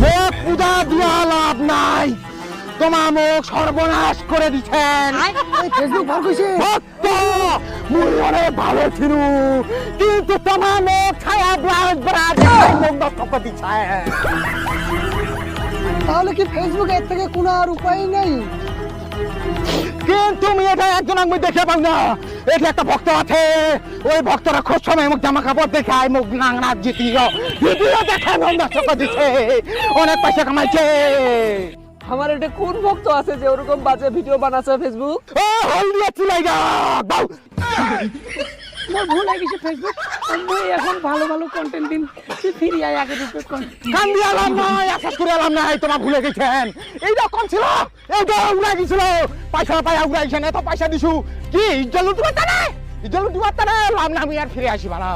মুখ পূজা দিয়া লাভ নাই, তোমার মুখ সর্বনাশ করে দিচ্ছেন। ফেসবুক ভালো কইছে ভক্ত মুই অনেক ভালো ছিল, কিন্তু তোমার মুখ ছায়া ব্লাউজ মুখ নষ্ট করে দিচ্ছে। তাহলে কি ফেসবুক এর থেকে কোনো আর উপায় নেই? কিন্তু আমি এটা একজন আমি দেখে পাই না, এটা একটা ভক্ত আছে, ওই ভক্তরা খুব সময় মুখ জামা কাপড় দেখায়, মুখ নাংনা জিতিও দেখে মুখ নষ্ট করে দিচ্ছে, অনেক পয়সা কামাইছে। আমার এটা কোন ভক্ত আছে যে ওরকম বাজে ভিডিও বানাচ্ছে ফেসবুক? ও হলদিয়া চুলাইগা বাউ, মোর ভুল হয়ে গেছে ফেসবুক, আমি এখন ভালো ভালো কন্টেন্ট দিন, তুই ফিরে আয় আগের রূপে কান দিয়ে আলাম নাই, আশাস করে আলাম নাই, তোমার ভুলে গেছেন। এইটা কম ছিল, এইটা উড়াই গেছিল, পয়সা পাইয়া উড়াইছেন, এত পয়সা দিছু, কি ইজ্জত লুটি বার্তা নেই, ইজ্জত লুটি বার্তা নেই, লাভ না, আমি আর ফিরে আসি বাড়া।